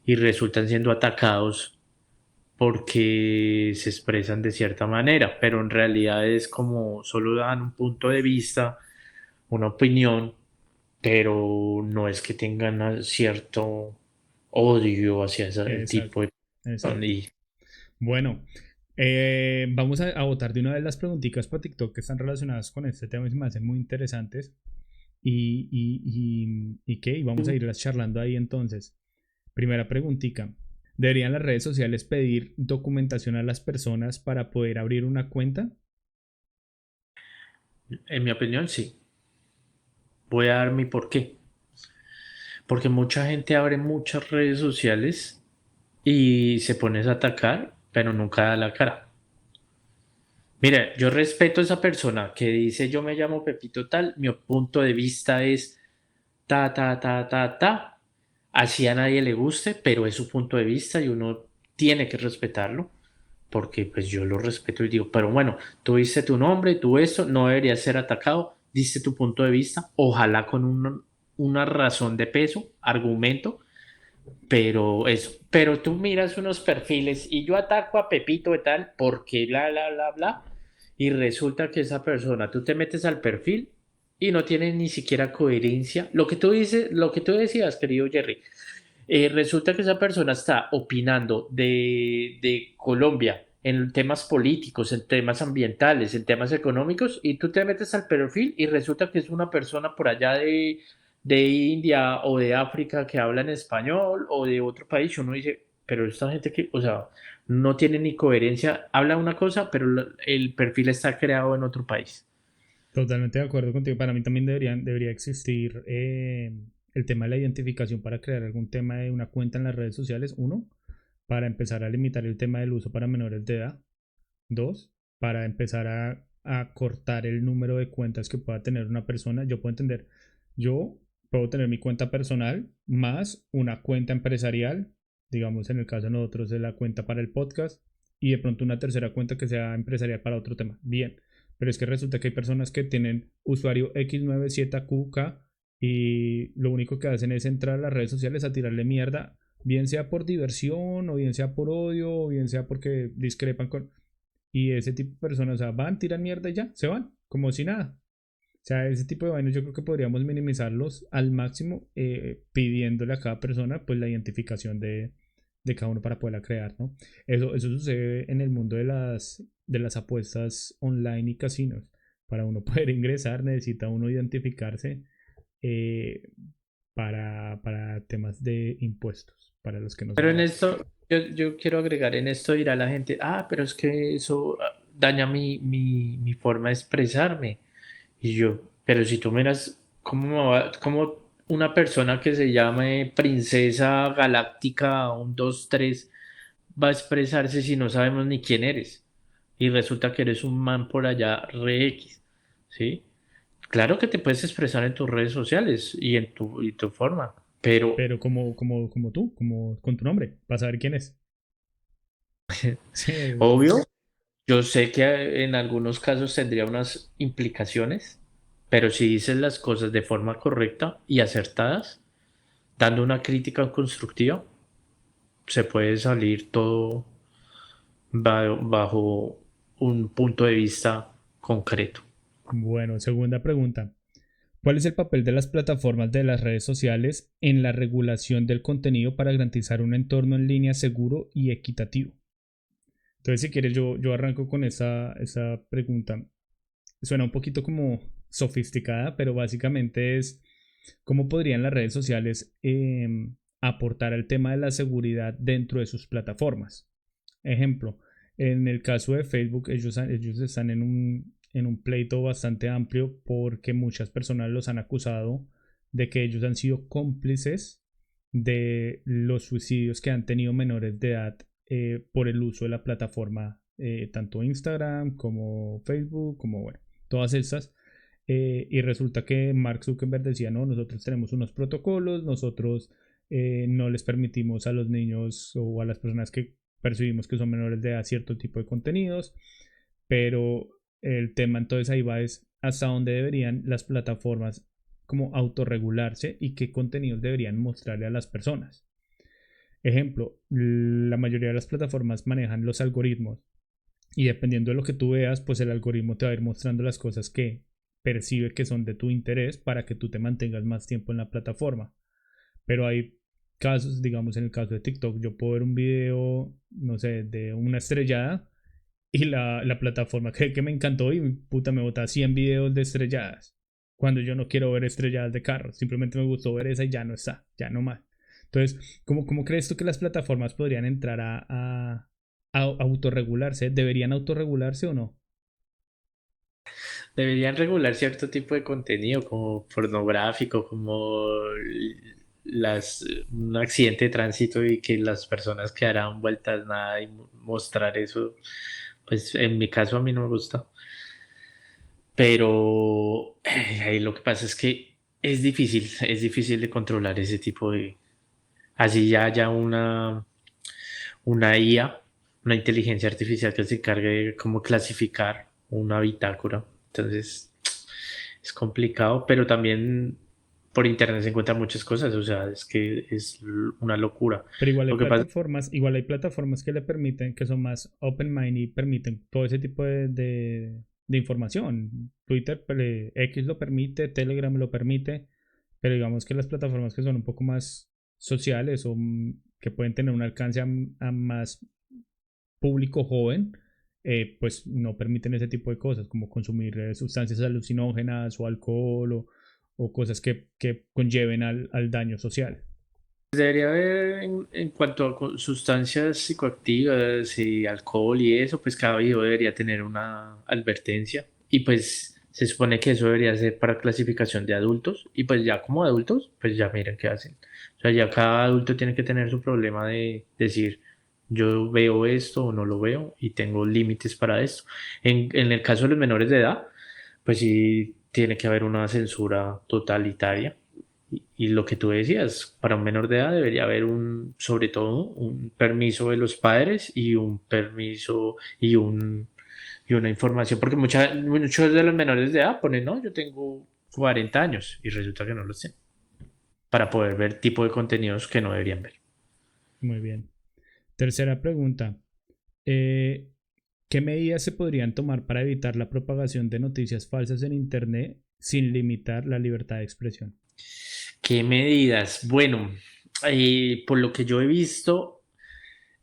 y resultan siendo atacados porque se expresan de cierta manera, pero en realidad es como solo dan un punto de vista, una opinión, pero no es que tengan cierto odio hacia ese tipo Exacto, de personas. exacto. Bueno, vamos a votar de una vez las preguntitas para TikTok que están relacionadas con este tema y se me hacen muy interesantes. ¿Y qué? Y vamos a irlas charlando ahí entonces. Primera preguntita. ¿Deberían las redes sociales pedir documentación a las personas para poder abrir una cuenta? En mi opinión, sí. Voy a dar mi porqué. Porque mucha gente abre muchas redes sociales y se pone a atacar, pero nunca da la cara. Mira, yo respeto a esa persona que dice yo me llamo Pepito tal, mi punto de vista es ta, ta, ta, ta, ta. Así a nadie le guste, pero es su punto de vista y uno tiene que respetarlo, porque pues yo lo respeto y digo, pero bueno, tú diste tu nombre, tú eso, no deberías ser atacado, diste tu punto de vista, ojalá con una razón de peso, argumento, pero eso, pero tú miras unos perfiles y yo ataco a Pepito y tal, porque bla, bla, bla, bla, y resulta que esa persona, tú te metes al perfil y no tiene ni siquiera coherencia. Lo que tú dices, lo que tú decías, querido Jerry, resulta que esa persona está opinando de Colombia en temas políticos, en temas ambientales, en temas económicos, y tú te metes al perfil y resulta que es una persona por allá de India o de África que habla en español o de otro país, y uno dice, pero esta gente que, o sea, no tiene ni coherencia, habla una cosa, pero el perfil está creado en otro país. Totalmente de acuerdo contigo. Para mí también debería existir el tema de la identificación para crear algún tema de una cuenta en las redes sociales. Uno, para empezar a limitar el tema del uso para menores de edad. Dos, para empezar a cortar el número de cuentas que pueda tener una persona. Yo puedo entender, yo puedo tener mi cuenta personal más una cuenta empresarial, digamos en el caso de nosotros de la cuenta para el podcast y de pronto una tercera cuenta que sea empresarial para otro tema. Bien, pero es que resulta que hay personas que tienen usuario X97QK y lo único que hacen es entrar a las redes sociales a tirarle mierda, bien sea por diversión o bien sea por odio o bien sea porque discrepan con... Y ese tipo de personas, o sea, van, tiran mierda y ya, se van, como si nada. O sea, ese tipo de vainas yo creo que podríamos minimizarlos al máximo pidiéndole a cada persona pues la identificación de cada uno para poderla crear, ¿no? Eso sucede en el mundo de las apuestas online y casinos. Para uno poder ingresar necesita uno identificarse eh, para temas de impuestos, para los que no Pero en saben. esto, yo quiero agregar, en esto dirá la gente, ah, pero es que eso daña mi forma de expresarme. Y yo, pero si tú miras, cómo una persona que se llame Princesa Galáctica 1, 2, 3 va a expresarse si no sabemos ni quién eres? Y resulta que eres un man por allá re X, ¿sí? Claro que te puedes expresar en tus redes sociales y tu forma, pero Pero como tú, como con tu nombre, para saber quién es. Sí, obvio, yo sé que en algunos casos tendría unas implicaciones, pero si dices las cosas de forma correcta y acertadas, dando una crítica constructiva, se puede salir todo bajo un punto de vista concreto. bueno, segunda pregunta. ¿Cuál es el papel de las plataformas de las redes sociales en la regulación del contenido para garantizar un entorno en línea seguro y equitativo? Entonces, si quieres, yo arranco con esa pregunta. Suena un poquito como sofisticada, pero básicamente es cómo podrían las redes sociales aportar al tema de la seguridad dentro de sus plataformas. Ejemplo, en el caso de Facebook, ellos están en un pleito bastante amplio porque muchas personas los han acusado de que ellos han sido cómplices de los suicidios que han tenido menores de edad por el uso de la plataforma, tanto Instagram como Facebook, como bueno, todas estas. Y resulta que Mark Zuckerberg decía, no, nosotros tenemos unos protocolos, nosotros no les permitimos a los niños o a las personas que percibimos que son menores de edad cierto tipo de contenidos, pero el tema entonces ahí va es hasta dónde deberían las plataformas como autorregularse y qué contenidos deberían mostrarle a las personas. Ejemplo, la mayoría de las plataformas manejan los algoritmos y dependiendo de lo que tú veas, pues el algoritmo te va a ir mostrando las cosas que percibe que son de tu interés para que tú te mantengas más tiempo en la plataforma. Pero hay casos, digamos en el caso de TikTok, yo puedo ver un video, no sé, de una estrellada y la plataforma que me encantó y puta me bota 100 videos de estrelladas. Cuando yo no quiero ver estrelladas de carros, simplemente me gustó ver esa y ya no está, ya no más. Entonces, ¿cómo crees tú que las plataformas podrían entrar a autorregularse? ¿Deberían autorregularse o no? Deberían regular cierto tipo de contenido como pornográfico, como un accidente de tránsito y que las personas quedaran vueltas nada y mostrar eso, pues en mi caso a mí no me gusta. Pero ahí lo que pasa es que es difícil de controlar ese tipo de... Así ya haya una IA, una inteligencia artificial que se encargue de cómo clasificar una bitácora. Entonces, es complicado, pero también por internet se encuentran muchas cosas, o sea, es que es una locura. Pero Lo que pasa, igual hay plataformas que le permiten, que son más open mind y permiten todo ese tipo de información. Twitter, X lo permite, Telegram lo permite, pero digamos que las plataformas que son un poco más sociales o que pueden tener un alcance a más público joven, pues no permiten ese tipo de cosas, como consumir sustancias alucinógenas o alcohol o cosas que conlleven al daño social. Debería haber en cuanto a sustancias psicoactivas y alcohol y eso, pues cada video debería tener una advertencia y pues se supone que eso debería ser para clasificación de adultos y pues ya como adultos, pues ya miren qué hacen. O sea, ya cada adulto tiene que tener su problema de decir, yo veo esto o no lo veo y tengo límites para esto. En el caso de los menores de edad, pues sí tiene que haber una censura totalitaria y lo que tú decías, para un menor de edad debería haber sobre todo, un permiso de los padres y un permiso y una información, porque muchos de los menores de edad ponen, no, yo tengo 40 años y resulta que no lo sé, para poder ver tipo de contenidos que no deberían ver. Muy bien. Tercera pregunta. Eh, ¿Qué medidas se podrían tomar para evitar la propagación de noticias falsas en Internet sin limitar la libertad de expresión? ¿Qué medidas? Bueno, por lo que yo he visto,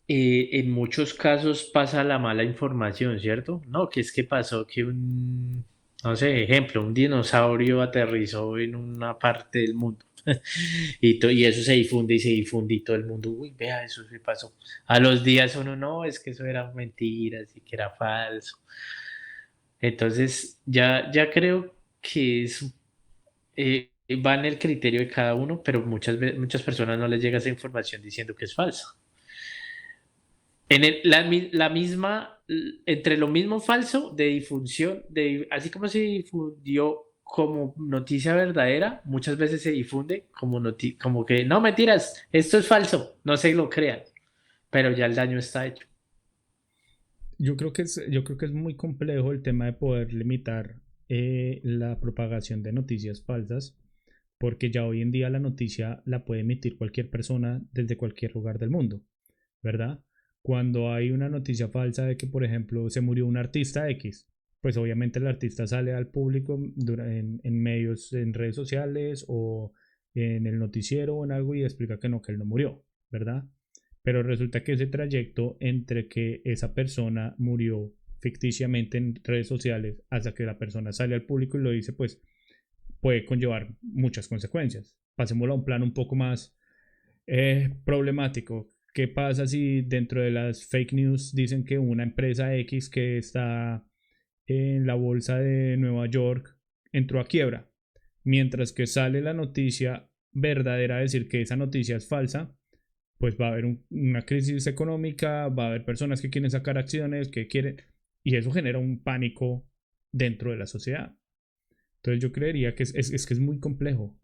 en muchos casos pasa la mala información, ¿cierto? No, que es que pasó que no sé, ejemplo, un dinosaurio aterrizó en una parte del mundo y eso se difunde y se difunde y todo el mundo, uy, vea, eso se pasó. A los días uno, no, es que eso era mentira, y que era falso. Entonces, ya creo que va en el criterio de cada uno, pero muchas personas no les llega esa información diciendo que es falsa. La misma, entre lo mismo falso de difusión, así como se difundió como noticia verdadera, muchas veces se difunde como que, no, mentiras, esto es falso, no se lo crean, pero ya el daño está hecho. Yo creo que es muy complejo el tema de poder limitar la propagación de noticias falsas, porque ya hoy en día la noticia la puede emitir cualquier persona desde cualquier lugar del mundo, ¿verdad? Cuando hay una noticia falsa de que, por ejemplo, se murió un artista X, pues obviamente el artista sale al público en medios, en redes sociales o en el noticiero o en algo y explica que él no murió, ¿verdad? Pero resulta que ese trayecto entre que esa persona murió ficticiamente en redes sociales hasta que la persona sale al público y lo dice, pues puede conllevar muchas consecuencias. Pasémoslo a un plano un poco más problemático. ¿Qué pasa si dentro de las fake news dicen que una empresa X que está en la bolsa de Nueva York entró a quiebra? Mientras que sale la noticia verdadera a decir que esa noticia es falsa, pues va a haber una crisis económica, va a haber personas que quieren sacar acciones, que quieren, y eso genera un pánico dentro de la sociedad. Entonces yo creería que es que es muy complejo.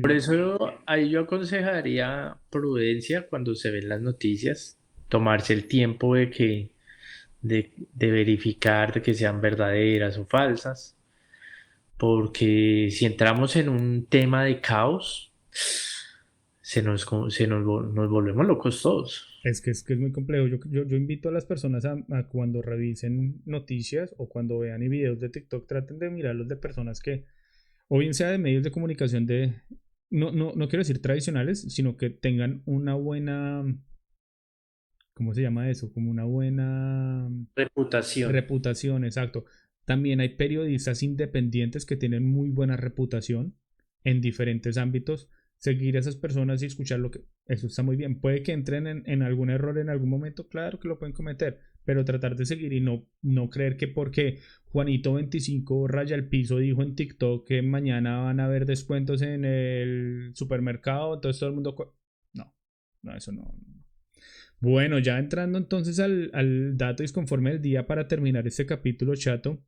Por eso ahí yo aconsejaría prudencia cuando se ven las noticias, tomarse el tiempo de verificar de que sean verdaderas o falsas, porque si entramos en un tema de caos, nos volvemos locos todos. es que es muy complejo. Yo invito a las personas a cuando revisen noticias o cuando vean videos de TikTok, traten de mirarlos de personas que, o bien sea de medios de comunicación no quiero decir tradicionales, sino que tengan una buena, ¿cómo se llama eso? Como una buena Reputación. reputación, exacto. También hay periodistas independientes que tienen muy buena reputación en diferentes ámbitos. Seguir a esas personas y escuchar lo que... Eso está muy bien. Puede que entren en algún error en algún momento, claro que lo pueden cometer, pero tratar de seguir y no creer que porque Juanito 25 raya el piso dijo en TikTok que mañana van a haber descuentos en el supermercado, entonces todo el mundo... No, no, eso no. Bueno, ya entrando entonces al dato disconforme del día para terminar este capítulo, chato,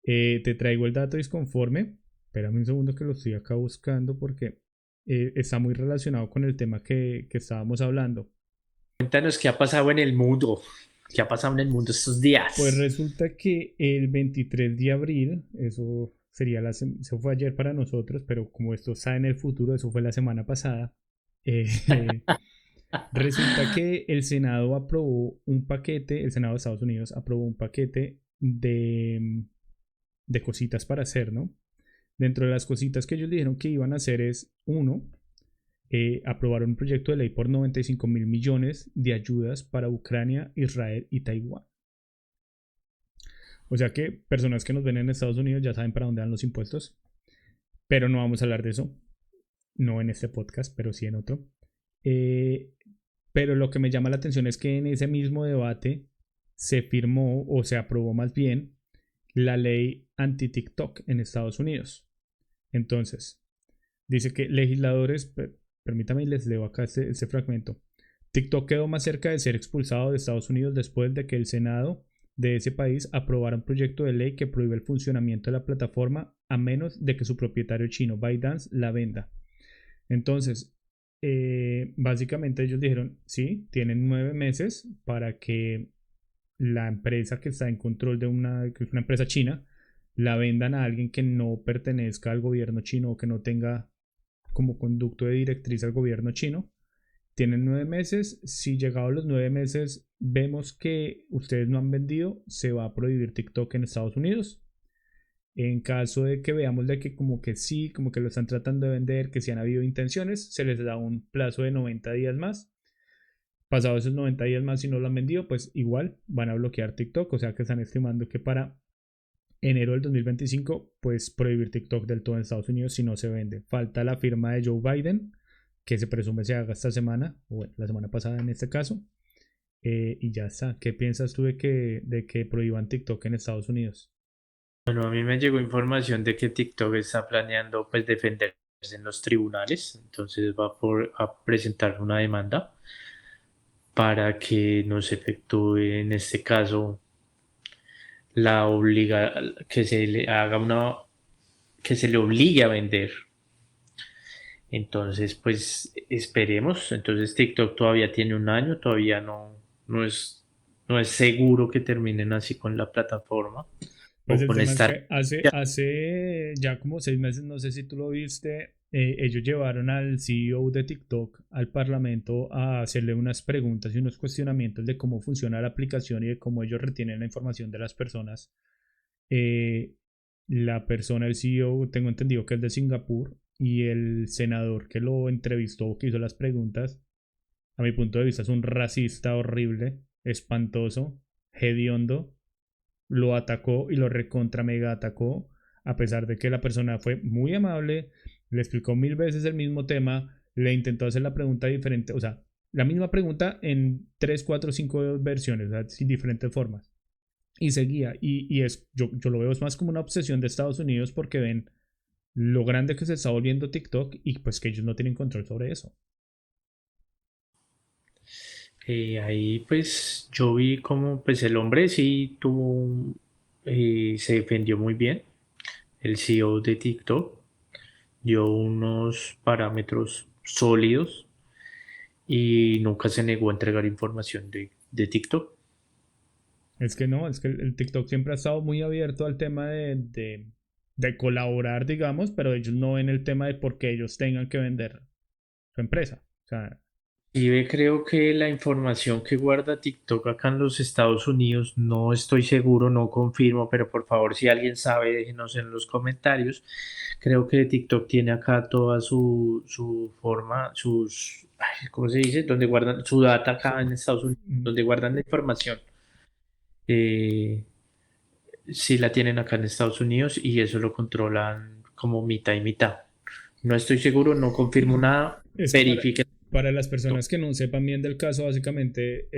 te traigo el dato disconforme. Espérame un segundo que lo estoy acá buscando porque está muy relacionado con el tema que estábamos hablando. Cuéntanos qué ha pasado en el mundo, qué ha pasado en el mundo estos Pues días. resulta que el 23 de abril, eso fue ayer para nosotros, pero como esto está en el futuro, eso fue la semana pasada. eh, Resulta que el Senado aprobó un paquete, el Senado de Estados Unidos aprobó un paquete de cositas para hacer, ¿no? Dentro de las cositas que ellos dijeron que iban a hacer es, uno, aprobaron un proyecto de ley por 95.000 millones de ayudas para Ucrania, Israel y Taiwán. O sea que personas que nos ven en Estados Unidos ya saben para dónde van los impuestos, pero no vamos a hablar de eso, no en este podcast, pero sí en otro. Pero lo que me llama la atención es que en ese mismo debate se firmó o se aprobó más bien la ley anti-TikTok en Estados Unidos. Entonces, dice que legisladores, permítame y les leo acá este fragmento. TikTok quedó más cerca de ser expulsado de Estados Unidos después de que el Senado de ese país aprobara un proyecto de ley que prohíbe el funcionamiento de la plataforma a menos de que su propietario chino ByteDance la venda. Entonces, básicamente ellos dijeron, sí, tienen 9 meses para que la empresa que está en control que es una empresa china, la vendan a alguien que no pertenezca al gobierno chino o que no tenga como conducto de directriz al gobierno chino. Tienen 9 meses. Si llegados los 9 meses vemos que ustedes no han vendido, se va a prohibir TikTok en Estados Unidos. En caso de que veamos de que como que sí, como que lo están tratando de vender, que si han habido intenciones, se les da un plazo de 90 días más. Pasados esos 90 días más, si no lo han vendido, pues igual van a bloquear TikTok. O sea que están estimando que para enero del 2025, pues prohibir TikTok del todo en Estados Unidos si no se vende. Falta la firma de Joe Biden, que se presume se haga esta semana, o bueno, la semana pasada en este caso. Y ya está. ¿Qué piensas tú de que prohíban TikTok en Estados Unidos? Bueno, a mí me llegó información de que TikTok está planeando pues defenderse en los tribunales, entonces a presentar una demanda para que no se efectúe en este caso que se le haga que se le obligue a vender. Entonces, pues esperemos. Entonces TikTok todavía tiene un año, todavía no es seguro que terminen así con la plataforma Pues o el con tema es esta. que hace ya como 6 meses, no sé si tú lo viste, ellos llevaron al CEO de TikTok al Parlamento a hacerle unas preguntas y unos cuestionamientos de cómo funciona la aplicación y de cómo ellos retienen la información de las personas. Eh, la persona, el CEO, tengo entendido que es de Singapur, y el senador que lo entrevistó, que hizo las preguntas, a mi punto de vista es un racista horrible, espantoso, hediondo. Lo atacó y lo recontra mega atacó, a pesar de que la persona fue muy amable, le explicó 1000 veces el mismo tema, le intentó hacer la pregunta diferente, o sea, la misma pregunta en 3 4 5 versiones, o sea, sin diferentes formas. Y seguía, yo lo veo más como una obsesión de Estados Unidos porque ven lo grande que se está volviendo TikTok y pues que ellos no tienen control sobre eso. Ahí pues yo vi como pues el hombre sí se defendió muy bien. El CEO de TikTok dio unos parámetros sólidos y nunca se negó a entregar información de TikTok. Es que no, es que el TikTok siempre ha estado muy abierto al tema de colaborar, digamos, pero ellos no ven el tema de por qué ellos tengan que vender su empresa. O sea, Y creo que la información que guarda TikTok acá en los Estados Unidos, no estoy seguro, no confirmo, pero por favor, si alguien sabe, déjenos en los comentarios. Creo que TikTok tiene acá toda su forma, ¿cómo se dice? Donde guardan su data acá en Estados Unidos, mm, donde guardan la información. Eh, sí la tienen acá en Estados Unidos y eso lo controlan como mitad y mitad. No estoy seguro, no confirmo nada, es que verifiquen. para las personas que no sepan bien del caso, básicamente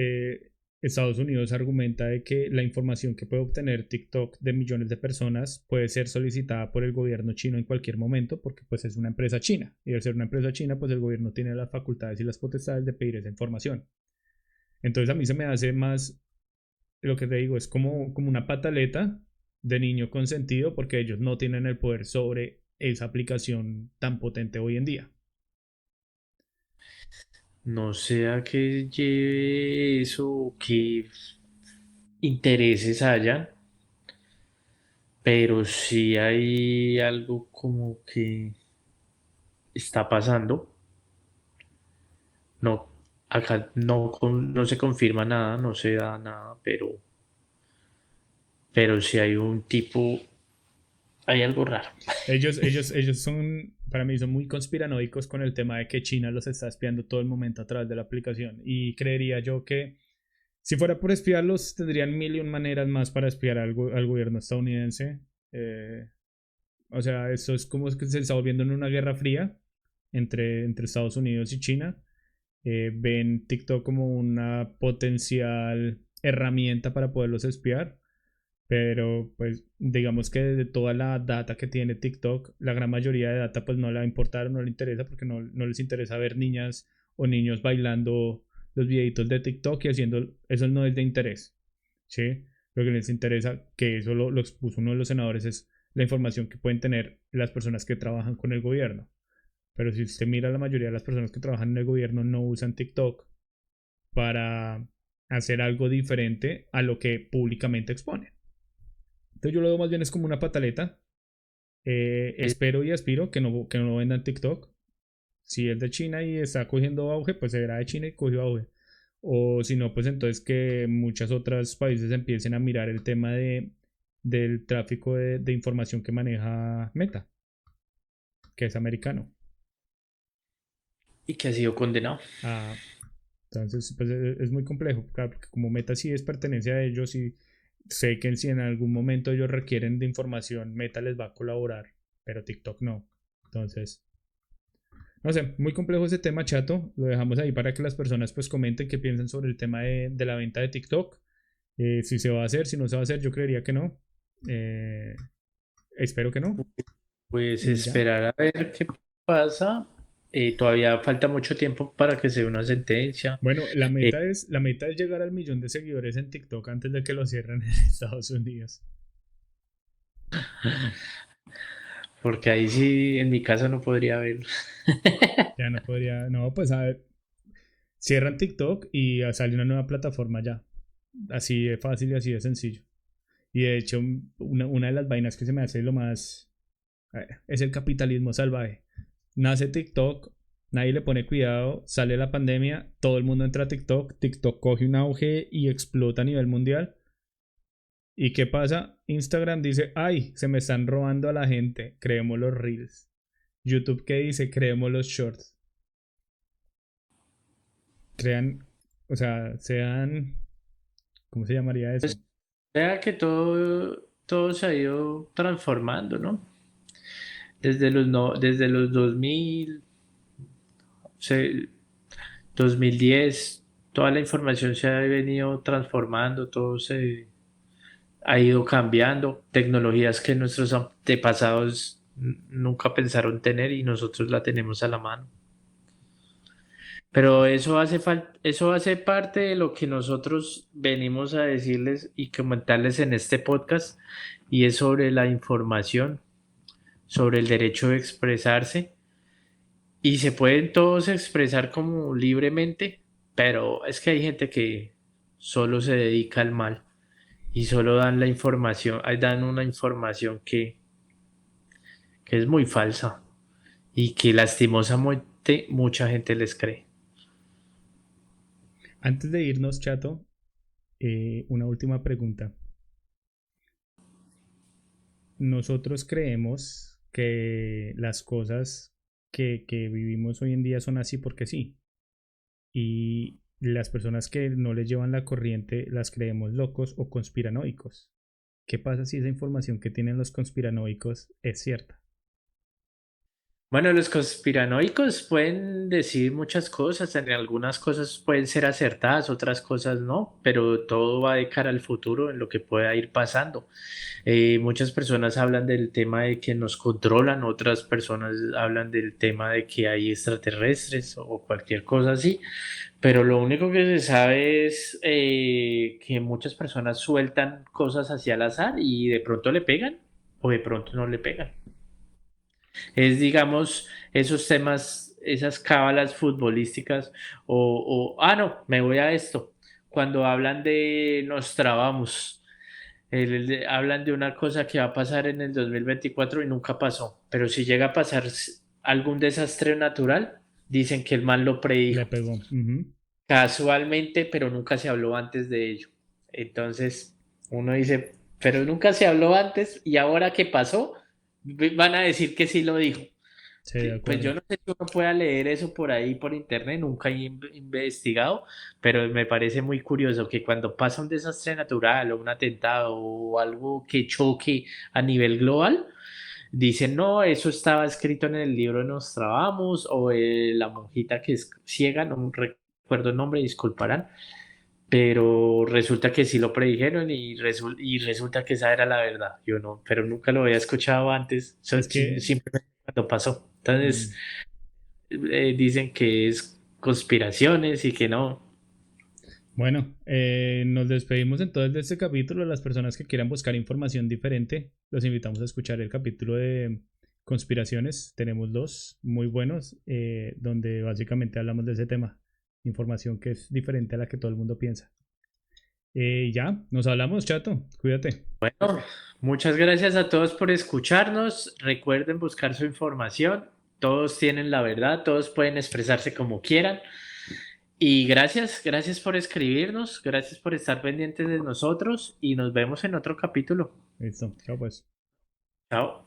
Estados Unidos argumenta de que la información que puede obtener TikTok de millones de personas puede ser solicitada por el gobierno chino en cualquier momento porque pues es una empresa china y al ser una empresa china pues el gobierno tiene las facultades y las potestades de pedir esa información. Entonces a mí se me hace más, lo que te digo, es como una pataleta de niño consentido porque ellos no tienen el poder sobre esa aplicación tan potente hoy en día. No sé a qué lleve eso, qué intereses hayan, pero sí hay algo como que está pasando. No, acá no se confirma nada, no se da nada, pero sí hay un tipo Hay algo raro. Ellos son, para mí, son muy conspiranoicos con el tema de que China los está espiando todo el momento a través de la aplicación. Y creería yo que si fuera por espiarlos, tendrían mil y un maneras más para espiar al gobierno estadounidense. Eh, o sea, eso es como que se está volviendo en una guerra fría entre Estados Unidos y China. Ven TikTok como una potencial herramienta para poderlos espiar. Pero pues digamos que de toda la data que tiene TikTok, la gran mayoría de data pues no la importaron, no le interesa porque no les interesa ver niñas o niños bailando los videitos de TikTok y haciendo eso no es de interés. ¿Sí? Lo que les interesa, que eso lo expuso uno de los senadores, es la información que pueden tener las personas que trabajan con el gobierno. Pero si usted mira, la mayoría de las personas que trabajan en el gobierno no usan TikTok para hacer algo diferente a lo que públicamente exponen. Entonces yo lo veo más bien es como una pataleta. Eh, Espero y aspiro que no lo vendan TikTok. Si es de China y está cogiendo auge, pues se verá de China y cogió auge. O si no, pues entonces que muchos otros países empiecen a mirar el tema del tráfico de información que maneja Meta, que es americano. y que ha sido condenado. Ah, entonces, pues es muy complejo, claro, porque como Meta sí es pertenencia a ellos y sé que si en algún momento ellos requieren de información, Meta les va a colaborar, pero TikTok no. Entonces, no sé, muy complejo ese tema, chato. Lo dejamos ahí para que las personas pues comenten qué piensan sobre el tema de la venta de TikTok. Si se va a hacer, si no se va a hacer, yo creería que no. Eh, espero que no. Pues Y ya. esperar a ver qué pasa. Todavía falta mucho tiempo para que se dé una sentencia. Bueno, Eh, la meta es llegar al millón de seguidores en TikTok antes de que lo cierren en Estados Unidos. Porque ahí sí, en mi casa no podría verlo. Ya no podría, no, pues a ver, cierran TikTok y sale una nueva plataforma ya. Así de fácil y así de sencillo. Y de hecho, una de las vainas que se me hace lo más es el capitalismo salvaje. Nace TikTok, nadie le pone cuidado, sale la pandemia, todo el mundo entra a TikTok, TikTok coge un auge y explota a nivel mundial. ¿Y qué pasa? Instagram dice, ay, se me están robando a la gente, creemos los reels. YouTube, ¿qué dice? Creemos los shorts. Crean, o sea, sean, ¿cómo se llamaría eso? Vea que todo se ha ido transformando, ¿no? Desde los 2000, se- 2010, toda la información se ha venido transformando, todo se ha ido cambiando, tecnologías que nuestros antepasados nunca pensaron tener y nosotros la tenemos a la mano. Pero eso hace parte de lo que nosotros venimos a decirles y comentarles en este podcast, y es sobre la información, sobre el derecho de expresarse, y se pueden todos expresar como libremente, pero es que hay gente que solo se dedica al mal y solo dan la información, dan una información que es muy falsa y que lastimosamente mucha gente les cree. Antes de irnos, chato, una última pregunta. Nosotros creemos que las cosas que vivimos hoy en día son así porque sí. Y las personas que no les llevan la corriente las creemos locos o conspiranoicos. ¿Qué pasa si esa información que tienen los conspiranoicos es cierta? Bueno, los conspiranoicos pueden decir muchas cosas, en algunas cosas pueden ser acertadas, otras cosas no, pero todo va de cara al futuro, en lo que pueda ir pasando. Muchas personas hablan del tema de que nos controlan, otras personas hablan del tema de que hay extraterrestres o cualquier cosa así, pero lo único que se sabe es que muchas personas sueltan cosas hacia al azar y de pronto le pegan o de pronto no le pegan. Es, digamos, esos temas, esas cábalas futbolísticas no, me voy a esto. Cuando hablan de nos trabamos, hablan de una cosa que va a pasar en el 2024 y nunca pasó. Pero si llega a pasar algún desastre natural, dicen que el mal lo Le predijo pegó. Ujú. casualmente, pero nunca se habló antes de ello. Entonces, uno dice, pero nunca se habló antes y ahora qué pasó, van a decir que sí lo dijo. Sí, de Pues yo acuerdo. no sé si uno pueda leer eso por ahí, por internet, nunca he investigado, pero me parece muy curioso que cuando pasa un desastre natural o un atentado o algo que choque a nivel global, dicen, no, eso estaba escrito en el libro de Nostradamus o la monjita que es ciega, no recuerdo el nombre, disculparán, pero resulta que sí lo predijeron y, y resulta que esa era la verdad. Yo no, pero nunca lo había escuchado antes, Es que, simplemente cuando pasó. Entonces, mm, dicen que es conspiraciones y que no. bueno, nos despedimos entonces de este capítulo. Las personas que quieran buscar información diferente, los invitamos a escuchar el capítulo de conspiraciones. Tenemos dos muy buenos, donde básicamente hablamos de ese tema. Información que es diferente a la que todo el mundo piensa. Ya, nos hablamos, chato. Cuídate. Bueno, muchas gracias a todos por escucharnos. Recuerden buscar su información. Todos tienen la verdad, todos pueden expresarse como quieran. Y gracias por escribirnos, gracias por estar pendientes de nosotros y nos vemos en otro capítulo. Listo. Chao, pues. Chao.